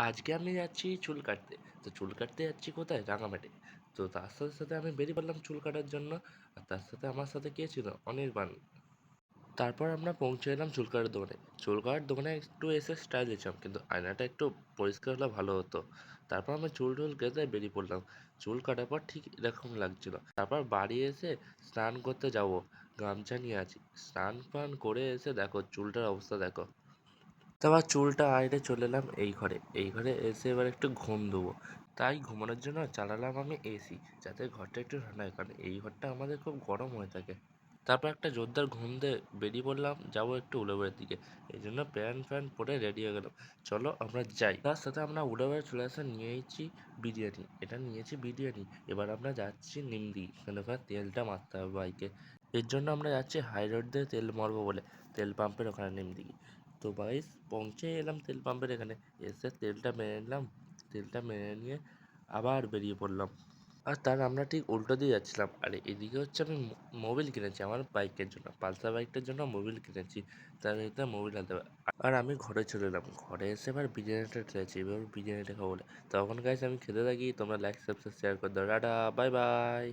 আজকে আমি যাচ্ছি চুল কাটতে। তো চুল কাটতে যাচ্ছি কোথায়? রাঙামাটি। তো তার সাথে, সাথে আমি বেরিয়ে পড়লাম চুল কাটার জন্য। আর তার সাথে আমার সাথে কে ছিল? অনির্বাণ। তারপর আমরা পৌঁছে গেলাম চুল কাটার দোকানে। চুল কাটার দোকানে একটু এসে স্টাইল দিচ্ছিলাম, কিন্তু আয়নাটা একটু পরিষ্কার হলে ভালো হতো। তারপর আমি চুল কেটে বেরিয়ে পড়লাম। চুল কাটার পর ঠিক এরকম লাগছিল। তারপর বাড়ি এসে স্নান করতে যাব। গামছা নিয়ে আছি। স্নান ফান করে এসে দেখো চুলটার অবস্থা দেখো। তারপর চুলটা আঁচড়ে চলে এলাম এই ঘরে এসে এবার একটু ঘুম দেবো। তাই ঘুমানোর জন্য চালালাম আমি এসি, যাতে ঘরটা একটু ঠান্ডা হয়, কারণ এই ঘরটা আমাদের খুব গরম হয়ে থাকে। তারপর একটা জোরদার ঘুম দিয়ে বেরিয়ে পড়লাম, যাবো একটু উড়োবেড়ের দিকে। এই জন্য প্যান্ট ফ্যান্ট পরে রেডি হয়ে গেলাম। চলো আমরা যাই। তার সাথে আমরা উড়োবেড়ে চলে আসা নিয়েছি বিরিয়ানি। এটা নিয়েছি বিরিয়ানি। এবার আমরা যাচ্ছি নিমদি, ওখানে তেলটা মারতে হবে বাইকে। এর জন্য আমরা যাচ্ছি হাই রোড দিয়ে তেল মারবো বলে, তেল পাম্পের ওখানে নিমদি। তো গাইস পৌঁছে এলাম তেল পাম্পের এখানে। এসে তেলটা মেরে নিলাম। তেলটা মেরে নিয়ে আবার বেরিয়ে পড়লাম। আর তার আমরা ঠিক উল্টো দিয়ে যাচ্ছিলাম। আর এদিকে হচ্ছে আমি মোবিল কিনেছি আমার বাইকের জন্য, পালসার বাইকটার জন্য মোবিল কিনেছি। তার ভিতরে মোবিল আনতে হবে। আর আমি ঘরে চলে এলাম। ঘরে এসে এবার বিরিয়ানিটা খেয়েছি, এবার বিরিয়ানিটা খাবো বলে। তখন গাইস আমি খেতে থাকি, তোমরা লাইক সাবস্ক্রাইব শেয়ার করে দাও। Tata, bye bye.